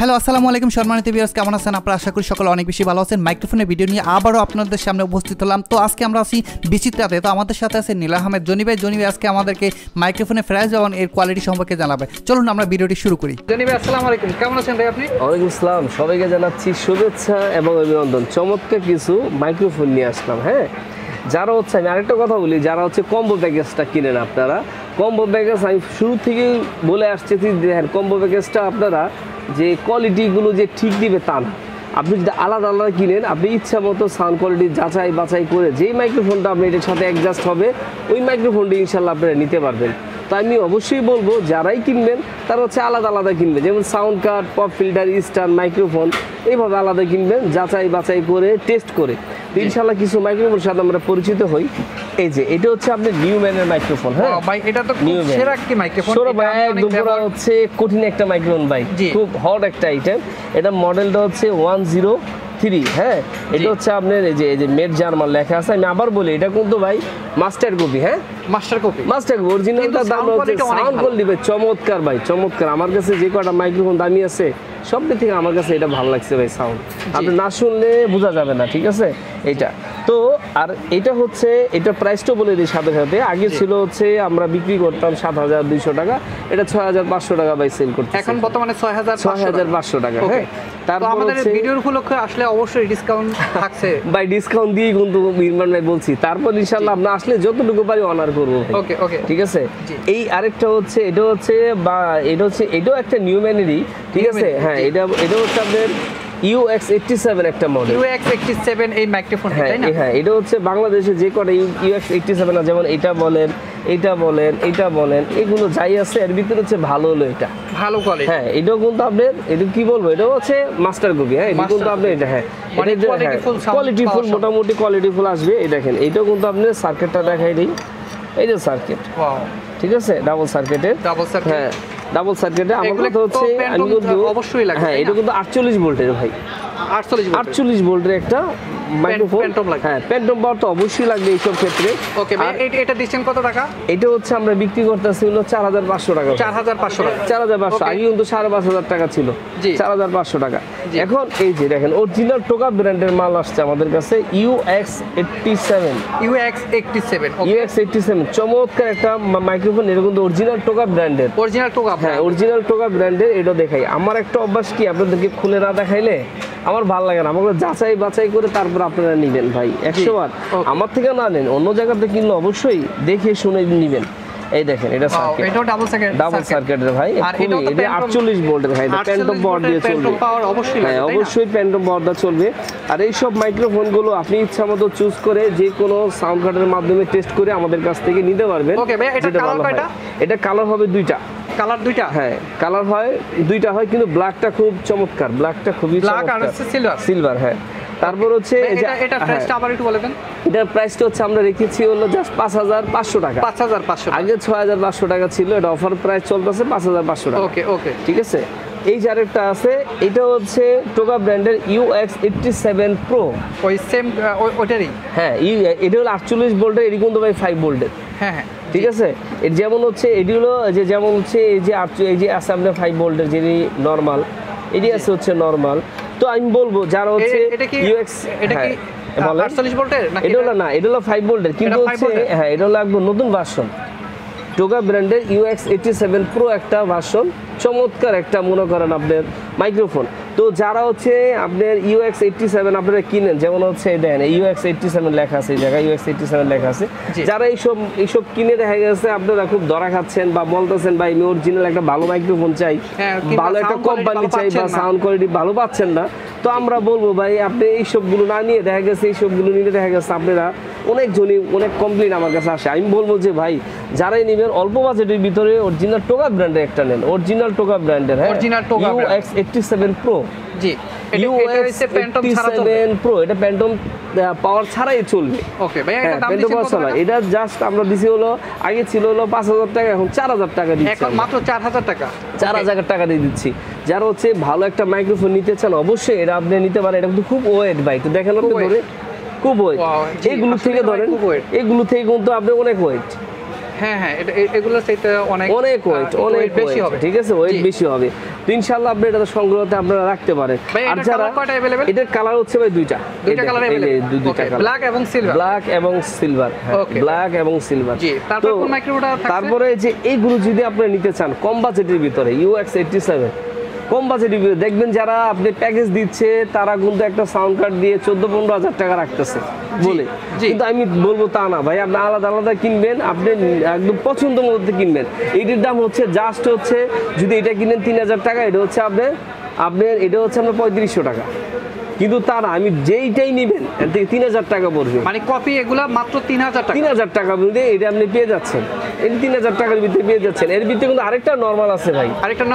Hello আসসালামু আলাইকুম সম্মানিত ভিউয়ার্স, কেমন আছেন আপনারা? আশা করি সকলে অনেক বেশি ভালো আছেন। মাইক্রোফোনের ভিডিও নিয়ে আবারও আপনাদের সামনে উপস্থিত হলাম। তো আজকে আমরা আছি বিচিত্রাতে। তো আমাদের সাথে আছে নীলা আহমেদ জনি ভাই। জনি ভাই আজকে আমাদেরকে মাইক্রোফোনের প্রাইস এবং এর কোয়ালিটি সম্পর্কে জানাবে। চলুন আমরা ভিডিওটি শুরু করি। জনি ভাই আসসালামু আলাইকুম, কেমন আছেন ভাই আপনি? ওয়ালাইকুম আসসালাম, সবাইকে জানাচ্ছি শুভেচ্ছা এবং অভিনন্দন। চমৎকার কিছু মাইক্রোফোন নিয়ে আসলাম। হ্যাঁ, যারা হচ্ছে, আমি আরেকটা কথা বলি, যারা হচ্ছে কম্বো প্যাকেজটা কিনেন, আপনারা কম্বো প্যাকেজ আমি শুরু থেকেই বলে আসছি, দেখেন কম্বো প্যাকেজটা আপনারা যে কোয়ালিটিগুলো যে ঠিক দিবে তা না। আপনি যদি আলাদা আলাদা কিনেন, আপনি ইচ্ছা মতো সাউন্ড কোয়ালিটি যাচাই বাছাই করে যেই মাইক্রোফোনটা আপনি এটার সাথে অ্যাডজাস্ট হবে ওই মাইক্রোফোনটি ইনশাল্লাহ আপনারা নিতে পারবেন। তো আমি অবশ্যই বলবো যারাই কিনবেন তারা হচ্ছে আলাদা আলাদা কিনবেন, যেমন sound card, pop filter, star microphone এইভাবে আলাদা কিনবেন, যাচাই বাছাই করে টেস্ট করে। ইনশাল্লাহ কিছু মাইক্রোফোনের সাথে আমরা পরিচিত হই। এই যে এটা হচ্ছে আপনার নিউম্যানের মাইক্রোফোন। হ্যাঁ ভাই, এটা তো খুব সেরা একটি মাইক্রোফোন। একদম পুরো হচ্ছে কঠিন একটা মাইক্রোফোন ভাই, খুব হট একটা আইটেম। এটা মডেলটা হচ্ছে 103। হ্যাঁ, এটা হচ্ছে আপনার এই যে মেড জার্মান লেখা আছে। আমি আবার বলি, এটা কিন্তু ভাই মাস্টার কপি। হ্যাঁ, মাস্টার কপি অরিজিনালটার দাম হচ্ছে সাউন্ড কোয়ালিটি ভাই চমৎকার, ভাই চমৎকার। আমার কাছে যে কটা মাইক্রোফোন দামি আছে সব দিক থেকে আমার কাছে এটা ভালো লাগছে ভাই। সাউন্ড আপনি না শুনলে বোঝা যাবে না, ঠিক আছে এটা তো। আর এটা হচ্ছে, এটা প্রাইসটাও বলে দিই সাথে সাথে। আগে ছিল হচ্ছে আমরা বিক্রি করতাম 7,200 টাকা, এটা 6,500 টাকা ভাই সেল করতে, এখন বর্তমানে 6,500 টাকা। হ্যাঁ, তারপর আমাদের ভিডিওর উপলক্ষে আসলে অবশ্যই ডিসকাউন্ট থাকছে ভাই, ডিসকাউন্ট দিয়ে কিন্তু ইরমান ভাই বলছি। তারপর ইনশাআল্লাহ আমরা আসলে যতটুকু পারি অনার করব। ওকে ওকে, ঠিক আছে। এই আরেকটা হচ্ছে, এটা হচ্ছে বা এটা হচ্ছে, এটাও একটা নিউম্যানেরই, ঠিক আছে। হ্যাঁ, এটা হচ্ছে আপনার UX87 একটা মডেল। UX87 এই মাইক্রোফোন, তাই না? হ্যাঁ, এটা হচ্ছে বাংলাদেশে যে কটা UX87 আছে, যেমন এটা বলেন, এটা বলেন, এটা বলেন, এগুলো যাই আছে এর ভিতরে হচ্ছে ভালো হলো এটা ভালো কোয়ালিটি। হ্যাঁ, এটাও কিন্তু আপনার, এটা কি বলবো, এটাও হচ্ছে মাস্টার কপি। হ্যাঁ, এটা কিন্তু আপনি এটা, হ্যাঁ কোয়ালিটি ফুল, মোটামুটি কোয়ালিটি ফুল আসবে। এই দেখেন, এইটাও কিন্তু আপনি সার্কিটটা দেখাই দিই। এই যে সার্কিট, ঠিক আছে, ডাবল সার্কিটের। হ্যাঁ, ডাবল সার্কিটে আমার কথা হচ্ছে আমি কিন্তু অবশ্যই লাগে। হ্যাঁ, এটা কিন্তু 48 ভোল্টের ভাই, 48 ভোল্টের একটা মাইক্রোফোন। হ্যাঁ, প্যান্টম পাওয়ার তো অবশ্যই লাগবে এইসব ক্ষেত্রে। ওকে, এটা দিচ্ছেন কত টাকা? এটা হচ্ছে আমরা বিক্রি করতেছি হলো 4,500 টাকা। 4,500 টাকা, 4,500। আগে কিন্তু 5,500 টাকা ছিল, 4,500 টাকা। এখন এই যে দেখেন, অরিজিনাল টোকা ব্র্যান্ডের মাল আসছে আমাদের কাছে, UX87 চমৎকার একটা মাইক্রোফোন। এটা কিন্তু অরিজিনাল টোকা ব্র্যান্ডের, হ্যাঁ অরিজিনাল টোকা ব্র্যান্ডের। এটা দেখাই, আমার একটা অভ্যাস কি, আপনাদেরকে খুলে না দেখাইলে আমার ভালো লাগে না। আমাকে যাচাই বাছাই করে তারপর আপনারা নিবেন ভাই, 100 বার আমার থেকে না নেন, অন্য জায়গাতে কিনলে অবশ্যই দেখে শুনে নিবেন। এই দেখেন, এটা সার্কিট, এটাও ডাবল সার্কিটের ভাই, খুবই এটা 48 ভোল্টের ভাই, এটা প্যান্টম পাওয়ার দিয়ে চলবে। হ্যাঁ, অবশ্যই প্যান্টম পাওয়ারটা চলবে। আর এই সব মাইক্রোফোন গুলো আপনি ইচ্ছা মতো চুজ করে যে কোনো সাউন্ড কার্ডের মাধ্যমে টেস্ট করে আমাদের কাছ থেকে নিতে পারবেন। যেটা ভালো হয়, এটা কালার হবে দুইটা। কালার দুইটা? হ্যাঁ, কালার হয় দুইটা হয়, কিন্তু ব্ল্যাকটা খুব চমৎকার, ব্ল্যাকটা খুবই চমৎকার, সিলভার। হ্যাঁ, তারপর হচ্ছে এটা প্রাইসটা আবার একটু বলে দেন। এটার প্রাইসটা হচ্ছে আমরা রেখেছি হলো জাস্ট 5,500 টাকা। 5,500, আগে 6,500 টাকা ছিল, এটা অফার প্রাইস চলতেছে 5,500 টাকা। ওকে ওকে, ঠিক আছে। এই যে আরেকটা আছে, এটা হচ্ছে টোকা ব্র্যান্ডের UX87 Pro, ওই সেম ওটারই। হ্যাঁ, এটা হলো 48 ভোল্টের, এটি কিন্তু ভাই 5 ভোল্টের। হ্যাঁ হ্যাঁ, ঠিক আছে। এর যেমন হচ্ছে এটি হলো যে, যেমন হচ্ছে এই যে আছে আপনার 5 ভোল্টের যেটি নরমাল, এটি আছে হচ্ছে নরমাল। তো আমি বলবো যারা হচ্ছে UX, এটা কি 48 ভোল্টের? এটা হলো না, এটা হলো 5 ভোল্টের, কিন্তু হচ্ছে হ্যাঁ, এটা হলো একদম নতুন ভার্সন, টোকা ব্র্যান্ডের UX87 Pro একটা ভার্সন। চমৎকার একটা মনে করেন আপনার মাইক্রোফোন। তো যারা হচ্ছে আপনার UX87 আপনারা কিনেন, যেমন হচ্ছে দেন UX87 লেখা আছে, এই জায়গায় UX87 লেখা আছে, যারা এইসব কিনে দেখা গেছে আপনারা খুব ধরা খাচ্ছেন বা বলতেছেন ভাই আমি অরিজিনাল একটা ভালো মাইক্রোফোন চাই, ভালো একটা কোম্পানি চাই, বা সাউন্ড কোয়ালিটি ভালো পাচ্ছেন না, তো আমরা বলবো ভাই আপনি এইসবগুলো না নিয়ে দেখা গেছে, এইসবগুলো নিলে দেখা গেছে আপনারা অনেকজনই অনেক কমপ্লেন আমার কাছে আসে। আমি বলবো যে ভাই যারাই নেবেন অল্প বাজেটের ভিতরে অরিজিনাল টোকা ব্র্যান্ডের একটা নেন, অরিজিনাল টোকা ব্র্যান্ডের। হ্যাঁ, UX87 Pro। জি, UX87 Pro, এটা প্যান্টম পাওয়ার ছাড়াই চলবে। ওকে ভাই, এটা দাম দিচ্ছেন কত টাকা? এটা জাস্ট আমরা দিছি হলো, আগে ছিল হলো 5,000 টাকা, এখন 4,000 টাকা দিচ্ছি, এখন মাত্র 4,000 টাকা, 4,000 টাকা দিয়ে দিচ্ছি। যারা হচ্ছে ভালো একটা মাইক্রোফোন নিতে চান অবশ্যই এটা আপনি নিতে পারেন। এটা কিন্তু খুব ওয়েট ভাই, তো দেখেন আপনি ধরে খুব ওয়েট, এইগুলো থেকে ধরেন, এগুলো থেকে কিন্তু আপনি অনেক ওয়েট। হ্যাঁ হ্যাঁ, এগুলো সেটা অনেক ওয়েট বেশি হবে, ঠিক আছে, ওয়েট বেশি হবে। তো ইনশাআল্লাহ আপনি এটা সংগ্রহতে আপনারা রাখতে পারেন। আর যারা এটার কালার হচ্ছে ভাই দুইটা কালার अवेलेबल, দুইটা কালার, ব্ল্যাক এবং সিলভার, ব্ল্যাক এবং সিলভার, ব্ল্যাক এবং সিলভার। জি, তারপরে যে এইগুলো যদি আপনি নিতে চান কম বাজেটের ভিতরে UX87 কম বাজেটের ভিতরে, দেখবেন যারা আপনি প্যাকেজ দিচ্ছে তারা কিন্তু একটা সাউন্ড কার্ড দিয়ে 14-15 হাজার টাকা রাখতেছে বলে, কিন্তু আমি বলবো তা না ভাই, আপনি আলাদা আলাদা কিনবেন, আপনি একদম পছন্দ মতো কিনবেন। এইটির দাম হচ্ছে জাস্ট হচ্ছে যদি এটা কিনেন 3000 টাকা, এটা হচ্ছে আপনার এটা হচ্ছে আপনার 3500 টাকা, কিন্তু তারা আমি যেইটাই নেবেন এর থেকে 3000 টাকা পড়বে, মানে কপি এগুলা মাত্র 3000 টাকা মধ্যে এটা আপনি পেয়ে যাচ্ছেন, এই 3000 টাকার ভিতরে পেয়ে যাচ্ছেন। এর ভিতরে কিন্তু আরেকটা নরমাল আছে ভাই, আরেকটা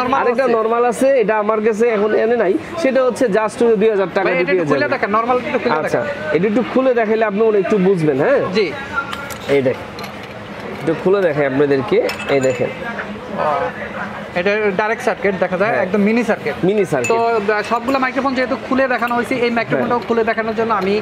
নরমাল আছে, এটা আমার কাছে এখন এনে নাই, সেটা হচ্ছে জাস্ট 2000 টাকা দিয়ে পেয়ে যাবেন। দেখেন নরমাল একটু খুলে দেখেন, আচ্ছা এটা একটু খুলে দেখাইলে আপনি একটু বুঝবেন। হ্যাঁ জি, এই দেখ একটু খুলে দেখাই আপনাদেরকে, এই দেখেন এটা ডাইরেক্ট সার্কিট দেখা যায়, একদম মিনি সার্কিট। তো সবগুলো মাইক্রোফোন যেহেতু খুলে দেখানো হয়েছে, এই মাইক্রোফোনটাও খুলে দেখানোর জন্য আমি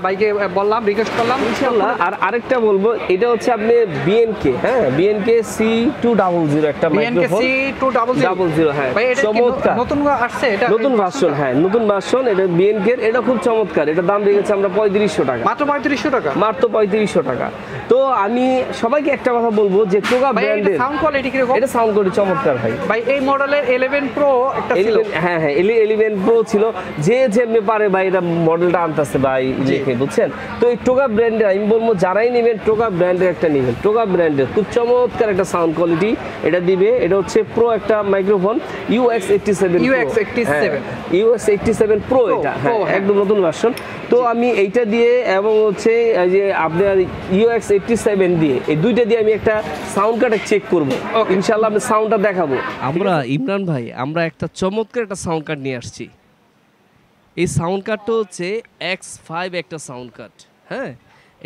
ভাইকে বললাম, রিকোয়েস্ট করলাম ইনশাআল্লাহ। আর আরেকটা বলবো, এটা হচ্ছে আপনি বিএনকে, হ্যাঁ বিএনকে C200 একটা মাইক্রোফোন, C200 হ্যাঁ চমৎকার, নতুন আসছে এটা, নতুন ভার্সন, হ্যাঁ নতুন ভার্সন, এটা বিএনকে, এটা খুব চমৎকার। এটা দাম রেখেছে আমরা 3500 টাকা, মাত্র 3500 টাকা, মাত্র 3500 টাকা। তো আমি সবাইকে একটা কথা বলবো যে টোগা ব্র্যান্ডের সাউন্ড কোয়ালিটি কি রকম, এটা সাউন্ড কোয়ালিটি চমৎকার ভাই। ভাই এই মডেলের 11 প্রো একটা ছিল, হ্যাঁ হ্যাঁ 11 প্রো ছিল, যে যেমনি পারে ভাই এটা মডেলটা আনতেছে ভাই লিখে, বুঝছেন। তো এই টোগা ব্র্যান্ডের আমি বলবো যারাই নেবেন টোগা ব্র্যান্ডের একটা নেবেন, টোগা ব্র্যান্ডের খুব চমৎকার একটা সাউন্ড কোয়ালিটি এটা দিবে। এটা হচ্ছে প্রো একটা মাইক্রোফোন, UX87 প্রো, এটা হ্যাঁ একদম নতুন ভার্সন। তো আমি এইটা দিয়ে এবং হচ্ছে যে আপনার UX87 দিয়ে, এই দুইটা দিয়ে আমি একটা সাউন্ড কার্ড চেক করবো, ইনশাআল্লাহ আমি সাউন্ডটা দেখাবো। আমরা ইমরান ভাই আমরা একটা চমৎকার একটা সাউন্ড কার্ড নিয়ে আসছি। এই সাউন্ড কার্ডটা হচ্ছে X5 একটা সাউন্ড কার্ড, হ্যাঁ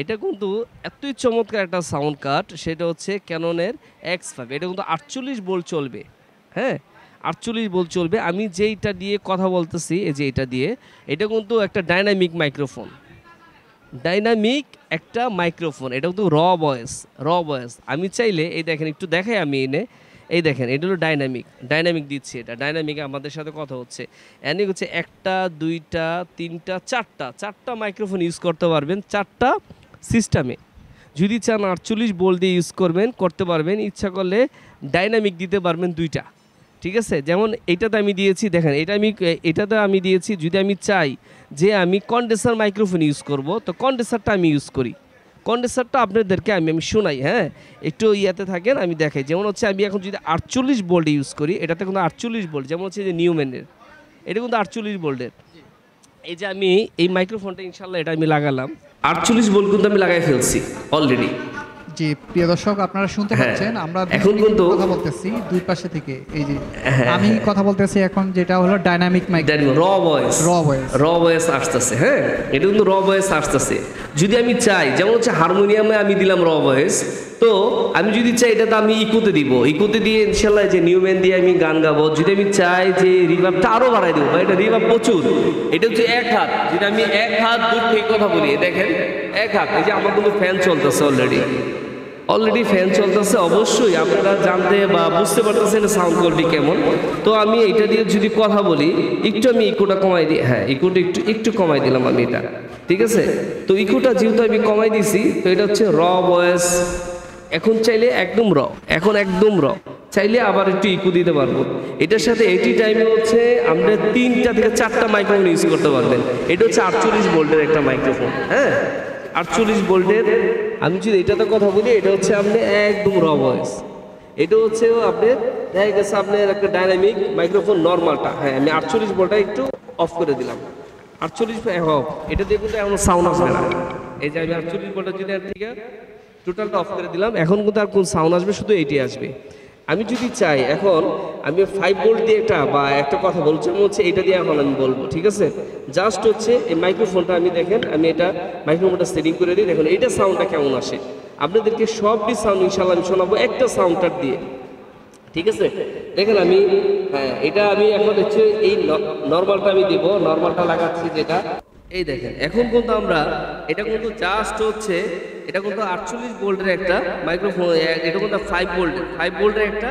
এটা কিন্তু এতই চমৎকার একটা সাউন্ড কার্ড, সেটা হচ্ছে ক্যাননের X5, এটা কিন্তু 48 ভোল্ট চলবে, হ্যাঁ 48 ভোল্ট চলবে। আমি যেইটা দিয়ে কথা বলতেছি, এই যে এটা দিয়ে, এটা কিন্তু একটা ডাইনামিক মাইক্রোফোন, ডাইনামিক একটা মাইক্রোফোন, এটা কিন্তু র ভয়েস। আমি চাইলে এই দেখেন একটু দেখাই আমি এনে, এই দেখেন এটা হলো ডাইনামিক দিচ্ছি, এটা ডাইনামিকে আমাদের সাথে কথা হচ্ছে। এনে হচ্ছে 1টা 2টা 3টা 4টা মাইক্রোফোন ইউজ করতে পারবেন, 4টা সিস্টেমে। যদি চান 48 ভোল্ট দিয়ে ইউজ করতে পারবেন, ইচ্ছা করলে ডাইনামিক দিতে পারবেন 2টা, ঠিক আছে। যেমন এইটাতে আমি দিয়েছি, দেখেন এটাতে আমি দিয়েছি, যদি আমি চাই যে আমি কন্ডেন্সার মাইক্রোফোন ইউজ করব, তো কন্ডেন্সারটা আমি ইউজ করি, কন্ডেন্সারটা আপনাদেরকে আমি শোনাই, হ্যাঁ একটু ইয়াতে থাকেন আমি দেখাই। যেমন হচ্ছে আমি এখন যদি 48 ভোল্ট ইউজ করি, এটাতে কিন্তু 48 ভোল্ট, যেমন হচ্ছে যে নিউম্যানের এটা কিন্তু 48 ভোল্টের। এই যে আমি এই মাইক্রোফোনটা ইনশাল্লাহ এটা আমি লাগালাম, 48 ভোল্ট কিন্তু আমি লাগাই ফেলছি অলরেডি। জি প্রিয় দর্শক আপনারা শুনতে পাচ্ছেন, আমরা এখন কিন্তু কথা বলতেছি দুই পাশে থেকে, এই যে আমি কথা বলতেছি এখন, যেটা হলো ডাইনামিক মাইক্রোফোন, র ভয়েস আসতেছে, হ্যাঁ এটা কিন্তু র ভয়েস আসতেছে। যদি আমি চাই, যেমন হচ্ছে হারমোনিয়ামে আমি দিলাম র ভয়েস, তো আমি যদি চাই এটাতে আমি ইকোতে দিব, ইকোতে দিয়ে ইনশাল্লাহ যে নিউম্যান দিয়ে আমি গান গাবো। যদি আমি চাই যে রিভার্বটা আরো বাড়াই দেবো, বা এটা রিভার্ব প্রচুর, এটা হচ্ছে 1 হাত, যদি আমি 1 হাত দূর থেকে কথা বলি, দেখেন 1 হাত, এই যে আমার কিন্তু ফ্যান চলতেছে অলরেডি ফ্যান চলতেছে, অবশ্যই আপনারা জানতে বা বুঝতে পারতেছেন সাউন্ড কোয়ালিটি কেমন। তো আমি এটা দিয়ে যদি কথা বলি, একটু আমি ইকোটা কমাই দিই, হ্যাঁ ইকোটা একটু কমাই দিলাম আমি এটা, ঠিক আছে। তো ইকোটা যেহেতু আমি কমাই দিছি, তো এটা হচ্ছে র ভয়েস। এখন চাইলে একদম র, চাইলে আবার একটু ইকো দিতে পারবো। এটার সাথে এটি টাইমে হচ্ছে আমরা 3টা থেকে 4টা মাইক্রোফোন ইউজ করতে পারবেন। এটা হচ্ছে 48 ভোল্টের একটা মাইক্রোফোন, হ্যাঁ 48 ভোল্টের। আমি যদি এটাতে কথা বলি, এটা হচ্ছে আপনি একদম র ভয়েস, এটা হচ্ছে আপনি দেখা গেছে আপনার একটা ডাইনামিক মাইক্রোফোন নর্মালটা, হ্যাঁ আমি 48 ভোল্টটা একটু অফ করে দিলাম, 48 অফ, এটা দিয়ে কিন্তু এখন সাউন্ড আসবে না। এই যে আমি 48 ভোল্টটা যদি থেকে টোটালটা অফ করে দিলাম, এখন কিন্তু আর কোন সাউন্ড আসবে, শুধু এইটাই আসবে। আমি যদি চাই এখন আমি 5 ভোল্ট দিয়ে একটা কথা বলছি, হচ্ছে এটা দিয়ে এখন আমি বলবো, ঠিক আছে। জাস্ট হচ্ছে এই মাইক্রোফোনটা আমি দেখেন, আমি এটা মাইক্রোফোনটা সেটিং করে দিই, দেখুন এইটা সাউন্ডটা কেমন আসে। আপনাদেরকে সবটি সাউন্ড ইনশাল্লাহ আমি শোনাবো একটা সাউন্ডটার দিয়ে, ঠিক আছে। দেখেন আমি এটা আমি এখন হচ্ছে এই নর্মালটা আমি দিব, নর্মালটা লাগাচ্ছি যেটা, এই দেখেন এখন কিন্তু আমরা এটা কিন্তু জাস্ট হচ্ছে এটা কিন্তু 48 ভোল্টের একটা মাইক্রোফোন, এটা কিন্তু 5 ভোল্টের একটা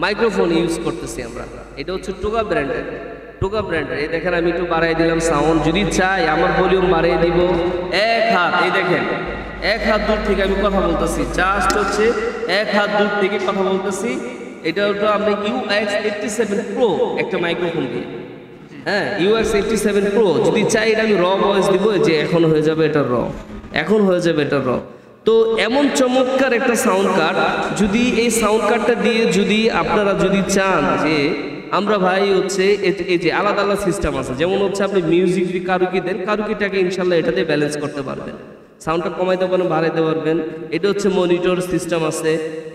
মাইক্রোফোন ইউজ করতেছি আমরা। এটা হচ্ছে টোকা ব্র্যান্ডের, টোকা ব্র্যান্ডের। এই দেখেন আমি একটু বাড়াই দিলাম সাউন্ড, যদি চাই আমার ভলিউম বাড়িয়ে দিব এক হাত। এই দেখেন এক হাত দূর থেকে আমি কথা বলতেছি, জাস্ট হচ্ছে এক হাত দূর থেকে কথা বলতেছি। এটা হলো আপনি UX87 Pro একটা মাইক্রোফোন দিয়ে, হ্যাঁ UX87 Pro। যদি চাই এটা আমি র ভয়েস দিব, যে এখন হয়ে যাবে এটা র, এখন হয়ে যাবে এটা র। তো এমন চমৎকার একটা সাউন্ড কার্ড, যদি এই সাউন্ড কার্ডটা দিয়ে যদি আপনারা যদি চান যে আমরা ভাই হচ্ছে এই যে আলাদা আলাদা সিস্টেম আছে, যেমন হচ্ছে আপনি মিউজিক যদি কারুকি দেন, কারুকিটাকে ইনশাল্লাহ এটাতে ব্যালেন্স করতে পারবেন, সাউন্ডটা কমাইতে পারেন, বাড়াইতে পারবেন। এটা হচ্ছে মনিটর সিস্টেম আছে,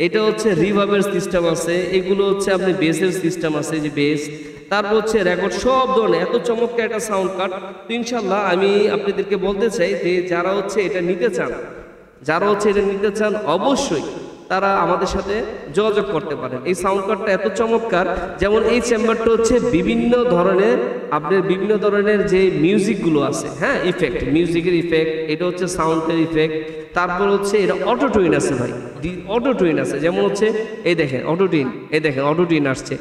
এটা হচ্ছে রিভার্বের সিস্টেম আছে, এগুলো হচ্ছে আপনি বেসের সিস্টেম আছে, যে বেস, তারপর হচ্ছে রেকর্ড, সব ধরনের এত চমৎকার একটা সাউন্ড কার্ড। তো ইনশাল্লাহ আমি আপনাদেরকে বলতে চাই যে যারা হচ্ছে এটা নিতে চান, যারা হচ্ছে এটা নিতে চান অবশ্যই তারা আমাদের সাথে যোগাযোগ করতে পারেন। এই সাউন্ড কার্ডটা এত চমৎকার, যেমন এই চেম্বারটা হচ্ছে বিভিন্ন ধরনের আপনার বিভিন্ন ধরনের যে মিউজিকগুলো আছে, হ্যাঁ ইফেক্ট, মিউজিকের ইফেক্ট, এটা হচ্ছে সাউন্ডের ইফেক্ট, তারপর হচ্ছে এটা অটো টুইন আছে ভাই, অটো টুইন আছে, যেমন হচ্ছে এই দেখেন অটো টুইন, এই দেখেন অটো টুইন আসছে,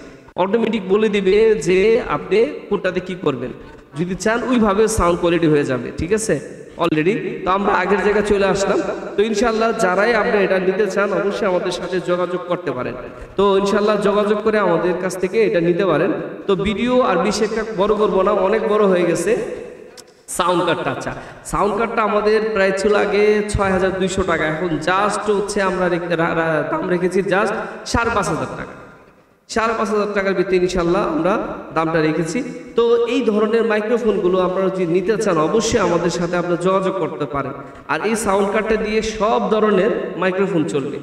অটোমেটিক বলে দিবে যে আপনি কোনটাতে কি করবেন, যদি চান ওইভাবে সাউন্ড কোয়ালিটি হয়ে যাবে, ঠিক আছে অলরেডি। তো আমরা আগের জায়গায় চলে আসলাম। তো ইনশাল্লাহ যারাই আপনি এটা নিতে চান অবশ্যই আমাদের সাথে যোগাযোগ করতে পারেন। তো ইনশাল্লাহ যোগাযোগ করে আমাদের কাছ থেকে এটা নিতে পারেন। তো ভিডিও আর বিশেষ বড় করবো না, অনেক বড় হয়ে গেছে। সাউন্ড কার্ডটা, আচ্ছা সাউন্ড কার্ডটা আমাদের প্রায় ছিল আগে ৬,২০০ টাকা, এখন জাস্ট হচ্ছে আমরা দাম রেখেছি জাস্ট ৫,৫০০ টাকা, ৫,৫০০ টাকার ভিতরে ইনশাল্লাহ আমরা দামটা রেখেছি। তো এই ধরনের মাইক্রোফোনগুলো আপনারা যদি নিতে চান অবশ্যই আমাদের সাথে আপনারা যোগাযোগ করতে পারেন। আর এই সাউন্ড কার্ডটা দিয়ে সব ধরনের মাইক্রোফোন চলবে,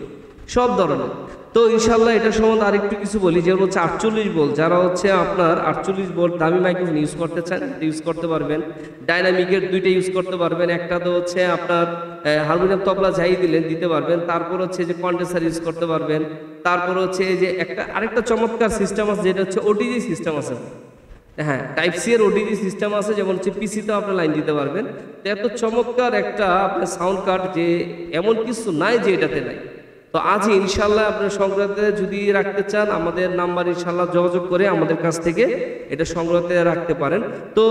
সব ধরনের। তো ইনশাল্লাহ এটা সম্বন্ধে আরেকটু কিছু বলি, যেমন হচ্ছে ৪৮ ভোল্ট, যারা হচ্ছে আপনার ৪৮ ভোল্ট দামি মাইক্রোফোন ইউজ করতে চান ইউজ করতে পারবেন। ডাইনামিকের দুইটা ইউজ করতে পারবেন, একটা তো হচ্ছে আপনার হারমোনিয়াম তবলা যাই দিলেন দিতে পারবেন, তারপর হচ্ছে যে কন্ডেন্সার ইউজ করতে পারবেন, তারপর হচ্ছে যে আরেকটা চমৎকার সিস্টেম আছে যেটা হচ্ছে ওটিজি সিস্টেম আছে, হ্যাঁ টাইপ সি এর ওটিজি সিস্টেম আছে, যেমন হচ্ছে পিসিতেও আপনি লাইন দিতে পারবেন। তো এত চমৎকার একটা আপনার সাউন্ড কার্ড যে এমন কিছু নাই যে এটাতে নাই। তো আজই ইনশাল্লাহ আপনার সংগ্রহতে যদি রাখতে চান আমাদের নাম্বার ইনশাল্লাহ যোগাযোগ করে আমাদের কাছ থেকে এটা সংগ্রহতে রাখতে পারেন। তো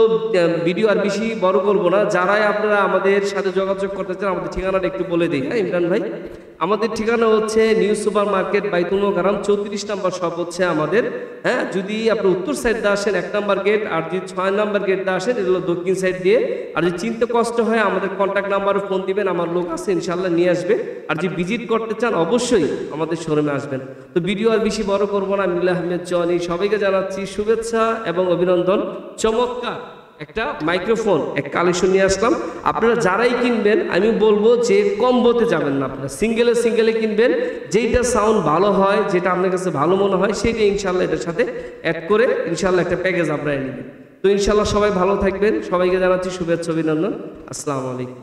ভিডিও আর বেশি বড় করব না, যারাই আপনারা আমাদের সাথে যোগাযোগ করতে চান আমাদের ঠিকানাটা একটু বলে দিই। হ্যাঁ ইমরান ভাই, আমাদের ঠিকানা হচ্ছে নিউ সুপার মার্কেট বাইতুল মোকাররম 34 নম্বর শপ হচ্ছে আমাদের। হ্যাঁ যদি আপনি উত্তর সাইড দিয়ে আসেন 1 নম্বর গেট, আর যদি 6 নম্বর গেট দিয়ে আসেন এটা হলো দক্ষিণ সাইড দিয়ে। আর যদি চিনতে কষ্ট হয় আমাদের কন্ট্যাক্ট নাম্বারে ফোন দিবেন, আমার লোক আছে ইনশাল্লাহ নিয়ে আসবে। আর যদি ভিজিট করতে চান অবশ্যই আমাদের শোরুমে আসবেন। তো ভিডিও আর বেশি বড় করবো না, নীলা আহমেদ জনি সবাইকে জানাচ্ছি শুভেচ্ছা এবং অভিনন্দন। চমৎকার একটা মাইক্রোফোন এক কালেকশন নিয়ে আসলাম। আপনারা যারাই কিনবেন আমি বলবো যে কম্বোতে যাবেন না, আপনারা সিঙ্গেলে কিনবেন, যেইটা সাউন্ড ভালো হয়, যেটা আপনার কাছে ভালো মনে হয় সেটা ইনশাল্লাহ এটার সাথে অ্যাড করে ইনশাল্লাহ একটা প্যাকেজ আপনারা নেবেন। তো ইনশাল্লাহ সবাই ভালো থাকবেন, সবাইকে জানাচ্ছি শুভেচ্ছা অভিনন্দন। আসসালামু আলাইকুম।